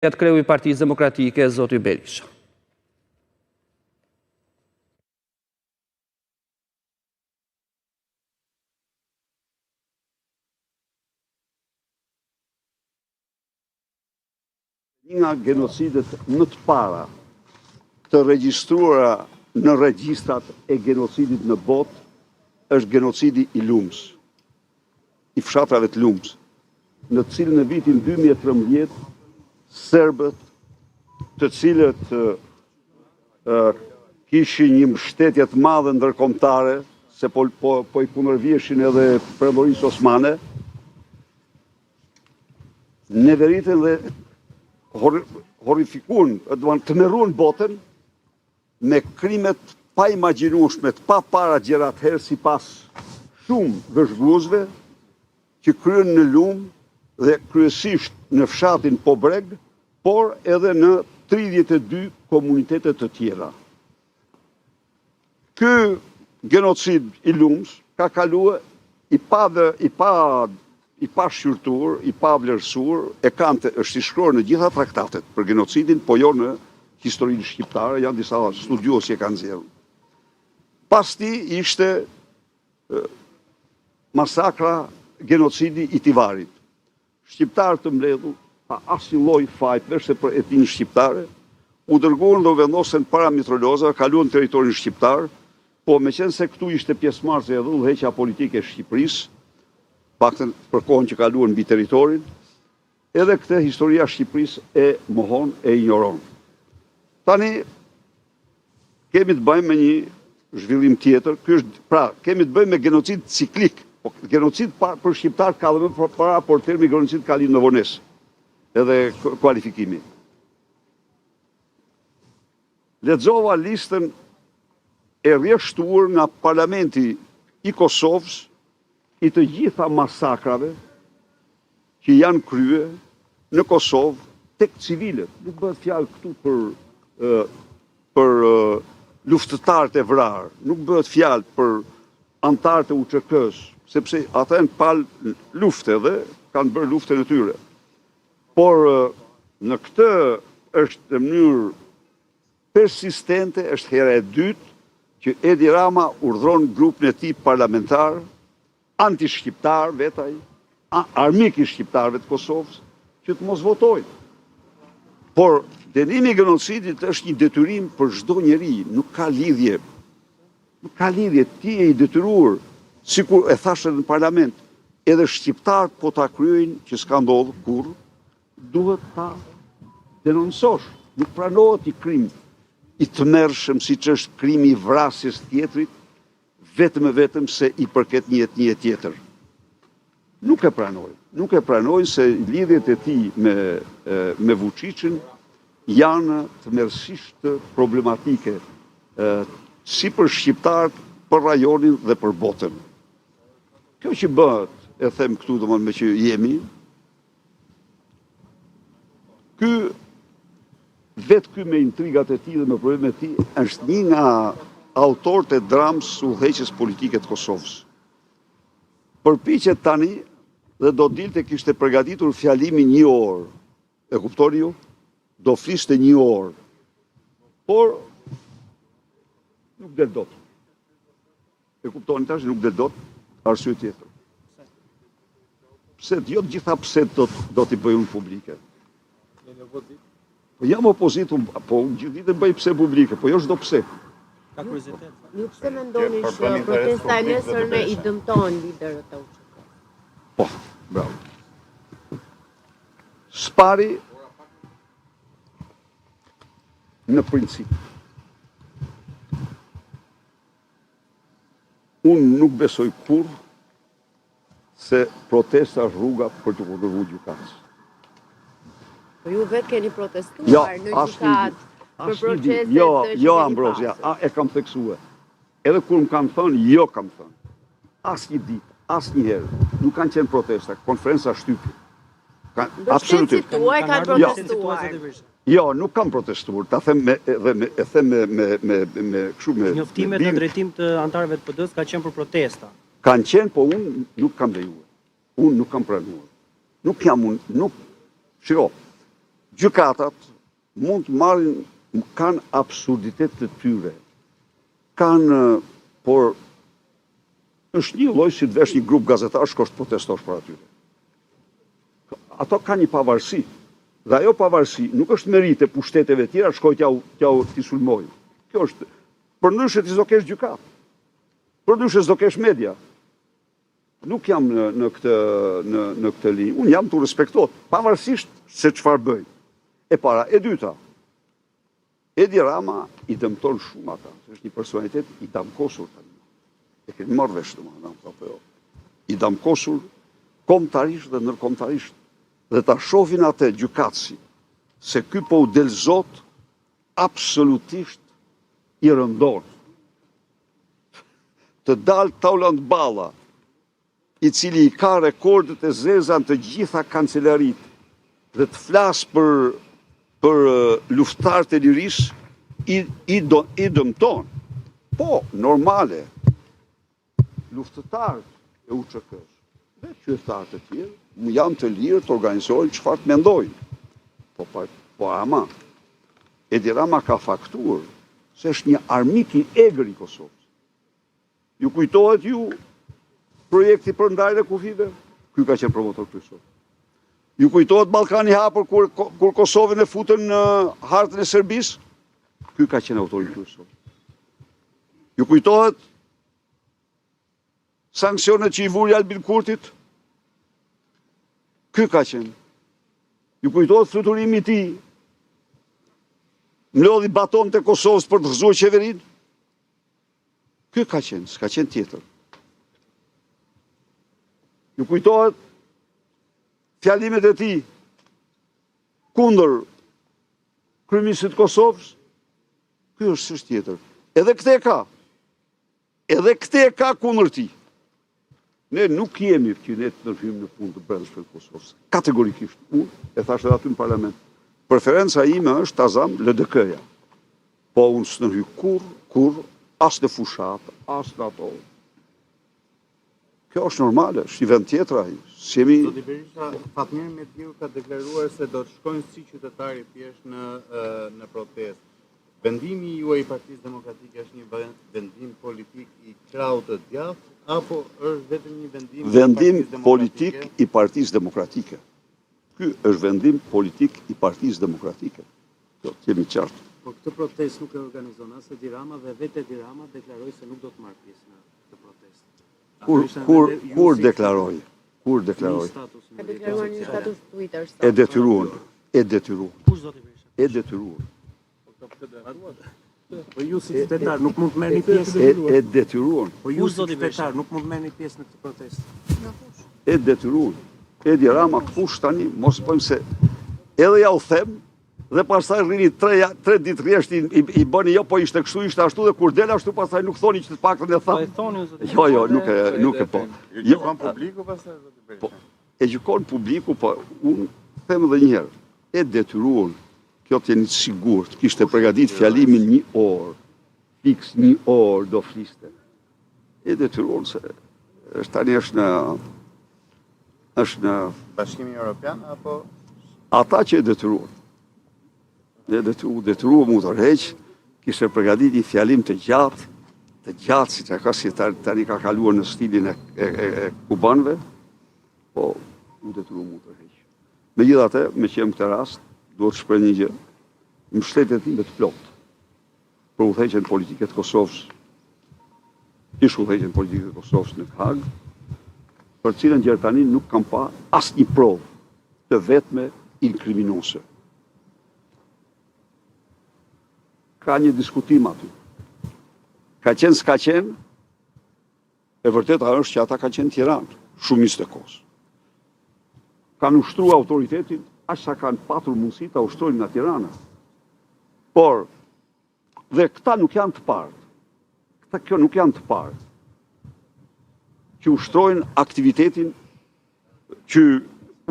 kreu i Partisë Demokratike, zoti Berisha. Një nga genocidet më të para të regjistruara në regjistrat e genocidit në botë është genocidi i Lumës, i fshatrave të Lumës, në të cilën në vitin 2013 serbët, të cilët kishin një mbështetje të madhe ndërkombëtare, se po i kundërvjeshin edhe Përëndorisë Osmane, neveritën dhe horrifikuan, të merruan botën me krimet pa imagjinueshme, pa para gjëra atëherë sipas shumë vëzhguesve që kryen në Lumë dhe kryesisht në fshatin Pobreg, por edhe në 32 komunitete të tjera. Ky genocid i Lumës ka kaluar i pa shqyrtuar, i pa vlerësuar, është i shkruar në gjitha traktatet për genocidin, po jo në historinë shqiptare, janë disa studios që kanë nxjerrur. Pas tij ishte masakra, genocidi i Tivarit. Shqiptarë të mbledhur, pa asnjë lloj fajtësh për etninë shqiptare, u dërguan dhe u vendosen para mitrolozave, kaluan territorin shqiptar, po meqense se këtu ishte pjesëmarrëse edhe udhëheqja politike e Shqipërisë, paktën për kohën që kaluan mbi territorin, edhe këtë historia e Shqipërisë e mohon, e injoron. Tani kemi të bëjmë me një zhvillim tjetër, kemi të bëjmë me genocid ciklik. Genocid për shqiptar ka dhe më para, por termi genocid ka lidhje në vonesë, edhe kualifikimi. Lexova listën e rrjedhshtuar nga Parlamenti i Kosovës i të gjitha masakrave që janë kryer në Kosovë tek civilët. Nuk bëhet fjalë këtu për luftëtarët e vrarë, nuk bëhet fjalë për antarët e UÇK-s, sepse ata janë palë lufte dhe kanë bërë luftën e tyre. Por në këtë është në mënyrë persistente, është hera e dytë që Edi Rama urdhron grupin e tij parlamentar, anti-shqiptar vetaj, armik i shqiptarëve të Kosovës, që të mos votojnë. Por dënimi i genocidit është një detyrim për çdo njeri, nuk ka lidhje. Nuk ka lidhje, ti je i detyruar, sikur e thashë në parlament, edhe shqiptarët po ta kryejnë që s'ka ndodhur kurrë, duhet ta denoncosh. Nuk pranohet i krim i tmerrshëm siç është krimi i vrasjes tjetrit, vetëm se i përket një etnie tjetër. Nuk e pranojnë se lidhjet e tij me Vučićin janë tmerrsisht problematike, si për shqiptarët, për rajonin dhe për botën. Kjo që bëhet, e them këtu domosdoshmë me që jemi, vetë me intrigat e tij dhe me problemet e tij, është një nga autorët e dramës udhëheqjes politike të Kosovës. Përpiqet tani dhe do dilte kishte përgatitur fjalimin 1 orë. E kuptoni ju? Do fliste 1 orë. Por nuk del dot. E kuptoni tash, nuk del dot, arsye tjetër. Pse jo të gjitha pse do t'i bëjnë publike. Po jam opozitë, po gjithë ditën bëj pse publike, po jo çdo pse. Ka kuriozitet. Ju pse mendoni se protesta e nesërme i dëmton liderët e UÇK? Po, bravo. Spari në princip. Unë nuk besoj kurrë se protesta është rruga për të kundërvojtur gjykatës. Po ju vetë keni protestuar në gjykatë për proceset të qeverisë. Jo, Ambrozia, e kam theksuar. Edhe kur më kanë thënë, jo kam thënë. Asnjë ditë, asnjëherë nuk kanë qenë protesta, konferenca shtypje. Absolutisht. Tuaj kanë protestuar. Jo, nuk kam protestuar, ta them me kështu me njoftimet në drejtim të antarëve të PD-s ka qenë për protesta. Kanë qenë, po unë nuk kam lejuar. Unë nuk kam pranuar. Nuk jam unë, nuk. Shiko, gjykatat mund të marrin, kanë absurditet të tyre. Kanë, por është një lloj si të vesh një grup gazetarësh shkosh të protestosh për atyre. Ato kanë një pavarësi. Dhe ajo pavarësi nuk është merit e pushteteve tjera, shkoj t'ja t'i sulmojnë. Kjo është, përndryshe ti s'do kesh gjykat. Përndryshe s'do kesh media. Nuk jam në këtë linjë. Unë jam të respektot, pavarësisht se çfarë bëj. E para, e dyta, Edi Rama i dëmton shumë ata. Është një personalitet i damkosur tani. E keni marrë vesh domethënë. I damkosur kombëtarisht dhe ndërkombëtarisht. Dhe ta shohin atë gjykatësi se ky po u delzot absolutisht i rëndon. Të dalë Taulant Balla, i cili i ka rekordet e zeza në të gjitha kancelarit, dhe të flasë për luftarët e lirisë, i dëmton. Po, normale, luftëtarët e UÇK-s dhe qytetarët e tjerë janë të lirë të organizojnë çfarë të mendojnë. Po ama, Edi Rama ka fakturë se është një armik i egër i Kosovës. Ju kujtohet ju projekti për ndarjen e kufive? Ky ka qenë promotor kryesor. Ju kujtohet Ballkani i hapur kur Kosovën e futën në hartën e Serbisë? Ky ka qenë autori kryesor. Ju kujtohet sanksionet që i vuri Albin Kurtit? Ky ka qenë. Ju kujtohet fluturimi i tij? Mlodhi baton të Kosovës për të gëzuar qeverinë? Ky ka qenë, s'ka qenë tjetër. Ju kujtohet fjalimet e tij kundër kryeministit të Kosovës? Ky është s'është tjetër. Edhe këtë e ka. Edhe këtë e ka kundër tij. Ne nuk jemi që ne të ndërhyjmë në punë të brendshme të Kosovës. Kategorikisht. Unë e thash edhe aty në parlament. Preferenca ime është ta zam LDK-ja. Po unë s'ndërhyj kur as në fushat, as në ato. Kjo është normale, është një vend tjetër ai. Zoti Berisha, Fatmir Mediu ka deklaruar se do të shkojnë si qytetari thjesht në protestë. Vendimi juaj i Partisë Demokratike është një vendim politik i krahut të djathtë apo është vetëm një vendim politik i Partisë Demokratike? Ky është vendim politik i Partisë Demokratike. Do të jemi qartë. Po këtë protestë nuk e organizon as Edi Rama dhe vetë Edi Rama deklaroi se nuk do të marrë pjesë në këtë protestë. Kur deklaroi? Kur deklaroi? Ka deklaruar një status Twitter. E detyruar. Kush zoti Berisha? E detyruar. Po ju si qytetar nuk mund të merrni pjesë. E detyruar. Po ju si qytetar nuk mund të merrni pjesë në këtë protestë. E detyruar. Edi Rama kush tani, mos pojmë se edhe ja u them, dhe pastaj rrini 3 ditë rresht i bëni jo, po ishte kështu, ishte ashtu, dhe kur del ashtu pastaj nuk thoni që të paktën e tha. Po e thoni zoti. Jo, nuk e po. Gjykon publiku pastaj zoti Berisha. Po, e gjykon publiku, po unë them edhe një herë, e detyruar, kjo të jeni të sigurt, kishte përgatit fjalimin 1 orë, fiks 1 orë do fliste. E detyruar se tani është në Bashkimi Evropian apo ata që e detyruar. E detyruar mu të rreq, kishte përgatit një fjalim të gjatë si që ka si tani ka kaluar në stilin e kubanëve, po u detyruar mu të rreq. Megjithatë, me që jam këtë rast, duhet të shpreh një gjë. Mbështetjet time të plotë për udhëheqjen politike të Kosovës, udhëheqjen politike të Kosovës në Hag, për cilën deri tani nuk kam pa asnjë provë të vetme inkriminuese. Ka një diskutim aty. Ka qenë s'ka qenë, e vërteta është që ata ka qenë tiranë, shumicë të kohës. Kanë ushtruar autoritetin, aq sa kanë patur mundësi ta ushtrojnë nga Tirana. Por, dhe këta nuk janë të parë. Kjo nuk janë të parë. Që ushtrojnë aktivitetin që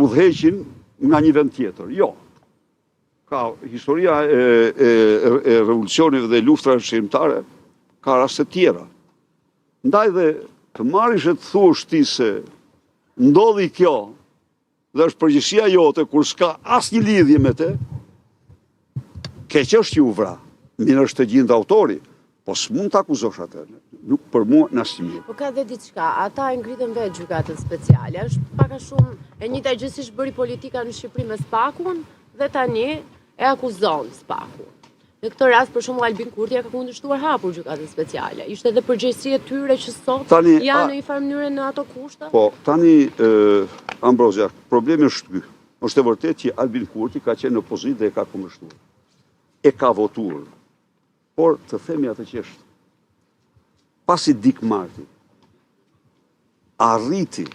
udhëheqin nga një vend tjetër. Jo. Ka historia e revolucionit dhe luftrave shqiptare ka raste tjera. Ndaj dhe të marrish e të thuash ti se ndodhi kjo dhe është përgjegjësia jote kur s'ka asnjë lidhje me te, keq është ju vra, mirë është të gjindë autori, po s'mund të akuzosh atë, nuk për mua në asnjë. Po ka dhe diçka, ata e ngritën vetë gjykatën speciale, është pak a shumë e njëjta gjë siç bëri politika në Shqipëri me Spakun dhe tani e akuzon Spakun. Në këtë rast, për shembull, Albin Kurti ka kundërshtuar hapur gjykatën speciale. Ishte edhe përgjegjësi e tyre që sot janë në një farë mënyrë në ato kushte? Po, tani, Ambrozia, problemi është ky. Është e vërtet që Albin Kurti ka qenë në opozitë dhe e ka kundërshtuar. E ka votuar. Por, të themi atë që është, pasi Dik Marti arriti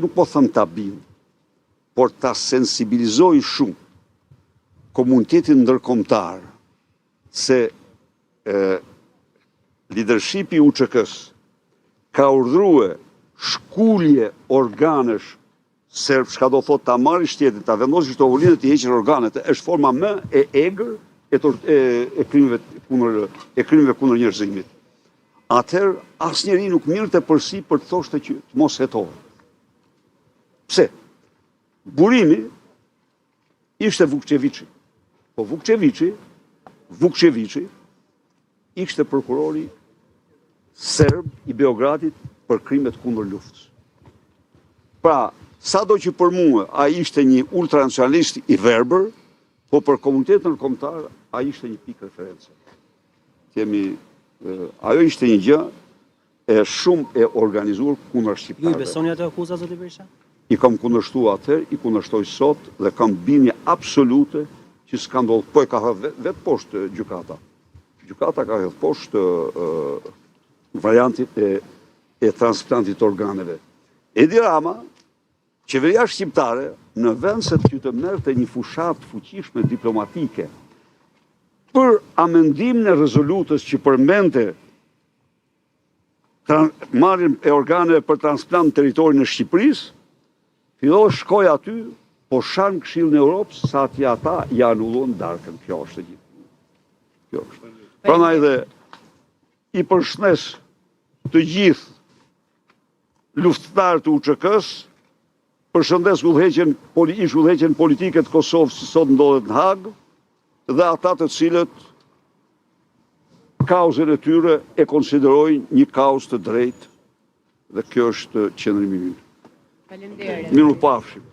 nuk po thëmë ta bimë, por ta sensibilizoj shumë komunitetin ndërkombëtar se leadershipi UÇK-s ka urdhëruar shkulje organesh serb, çka do thotë ta marrë shtetin, ta vendosë shtollinë të heqë organet, është forma më e egër e krimeve kundër njerëzimit. Atëherë asnjëri nuk mirëte përsi për të thoshte që të mos hetohet. Pse? Burimi ishte Vukçeviçi. Po Vukçeviçi ishte prokurori serb i Beogradit për krimet kundër luftës. Pra, sado që për mua ai ishte një ultranacionalist i verbër, po për komunitetin ndërkombëtar ai ishte një pikë reference. Ajo ishte një gjë e shumë e organizuar kundër shqiptarëve. Ju i besoni atë akuzat, zoti Berisha? I kam kundërshtuar atëherë, i kundërshtoj sot dhe kam bindje absolute që s'ka ndodhur. Po e ka vetë poshtë gjykata. Gjykata ka hedhur poshtë variantit e transplantit të organeve. Edi Rama, qeveria shqiptare, në vend se që të merrte një fushat fuqishme diplomatike për amendimin e rezolutës që përmendte marrjen e organeve për transplant në territorin e Shqipërisë, filloi shkoj aty, po shan Këshillin e Europës sa atje ata ja anullon darkën. Kjo është e gjithë. Kjo është. Prandaj dhe i përshëndes të gjithë luftëtarët të UÇK-s, përshëndes udhëheqjen politike të Kosovës që sot ndodhet në Hagë, dhe ata të cilët kauzën e tyre e konsiderojnë një kauzë të drejtë, dhe kjo është qëndrimi ynë. Faleminderit. Mirupafshim.